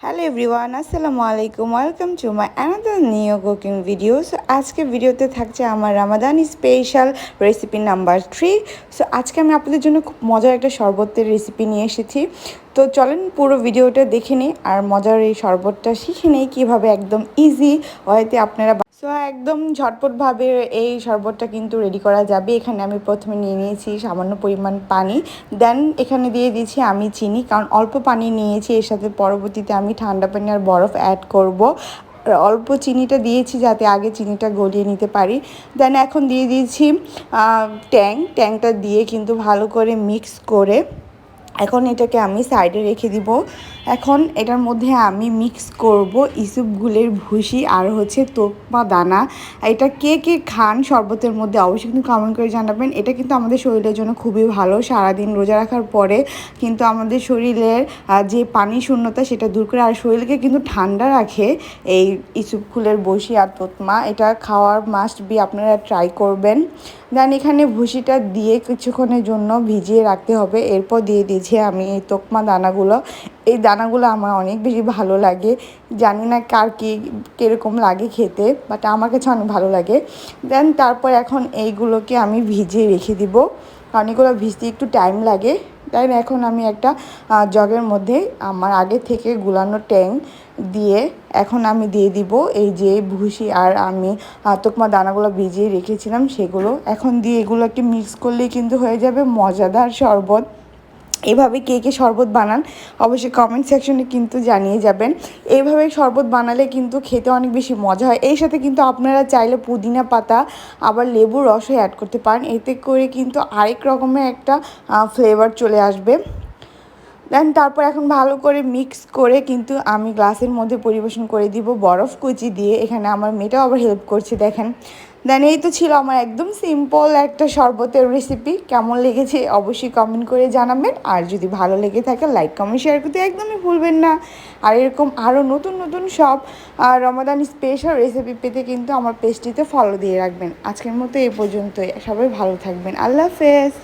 Hello everyone, আসসালামু আলাইকুম। Welcome to my another new cooking video. So আজকে ভিডিওতে থাকছে আমার Ramadan special recipe number 3। So আজকে আমি আপনাদের জন্য খুব মজার একটা শরবতের রেসিপি নিয়ে এসেছি। তো চলেন পুরো ভিডিওটা দেখে নিই আর মজার এই শরবতটা শিখে নিই কীভাবে একদম ইজি ওয়েতে আপনারা একদম ঝটপটভাবে এই শরবতটা কিন্তু রেডি করা যাবে। এখানে আমি প্রথমে নিয়ে নিয়েছি সামান্য পরিমাণ পানি, দেন এখানে দিয়ে দিয়েছি আমি চিনি, কারণ অল্প পানি নিয়েছি, এর সাথে পরবর্তীতে আমি ঠান্ডা পানি আর বরফ অ্যাড করব। অল্প চিনিটা দিয়েছি যাতে আগে চিনিটা গলিয়ে নিতে পারি। দেন এখন দিয়ে দিয়েছি ট্যাংটা দিয়ে কিন্তু ভালো করে মিক্স করে এখন এটাকে আমি সাইডে রেখে দিব। এখন এটার মধ্যে আমি মিক্স করব ইসুপগুলের ভুসি আর তোকমা দানা। এটা কে কে খান শরবতের মধ্যে অবশ্যই কিন্তু কমেন্ট করে জানাবেন। এটা কিন্তু আমাদের শরীরের জন্য খুবই ভালো। সারাদিন রোজা রাখার পরে কিন্তু আমাদের শরীরের যে পানি শূন্যতা সেটা দূর করে আর শরীরকে কিন্তু ঠান্ডা রাখে এই ইসুপগুলের ভুসি আর তোকমা। এটা খাওয়ার মাস্ট বি, আপনারা ট্রাই করবেন। দেন এখানে ভুসিটা দিয়ে কিছুক্ষণের জন্য ভিজিয়ে রাখতে হবে। এরপর দিয়ে দিয়েছি আমি এই তোকমা দানাগুলো। এই দানাগুলো আমার অনেক বেশি ভালো লাগে, জানি না কার কীরকম লাগে খেতে, বাট আমার কাছে অনেক ভালো লাগে। দেন তারপর এখন এইগুলোকে আমি ভিজিয়ে রেখে দিব, কারণ এগুলো ভিজতে একটু টাইম লাগে। তাই এখন আমি একটা জগের মধ্যে আমার আগে থেকে গুলানো ট্যাং দিয়ে এখন আমি দিয়ে দিব এই যে ভুসি আর আমি তোকমা দানাগুলো ভিজিয়ে রেখেছিলাম সেগুলো। এখন দিয়ে এগুলোকে মিক্স করলেই কিন্তু হয়ে যাবে মজাদার শরবত। এভাবে কে কে শরবত বানান অবশ্যই কমেন্ট সেকশনে কিন্তু জানিয়ে যাবেন। এইভাবে শরবত বানালে কিন্তু খেতে অনেক বেশি মজা হয়। এই সাথে কিন্তু আপনারা চাইলে পুদিনা পাতা আবার লেবুর রসও অ্যাড করতে পারেন, এতে করে কিন্তু আরেক রকমের একটা ফ্লেভার চলে আসবে। দেন তারপর এখন ভালো করে মিক্স করে কিন্তু আমি গ্লাসের মধ্যে পরিবেশন করে দিব বরফ কুচি দিয়ে। এখানে আমার মেয়েটাও আবার হেল্প করছে, দেখেন। দেন এই তো ছিল আমার একদম সিম্পল একটা শরবতের রেসিপি। কেমন লেগেছে অবশ্যই কমেন্ট করে জানাবেন, আর যদি ভালো লেগে থাকে লাইক কমেন্ট শেয়ার করতে একদমই ভুলবেন না। আর এরকম আরও নতুন নতুন সব রমাদান স্পেশাল রেসিপি পেতে কিন্তু আমার পেজটিতে ফলো দিয়ে রাখবেন। আজকের মতো এই পর্যন্তই, সবাই ভালো থাকবেন। আল্লাহ হাফেজ।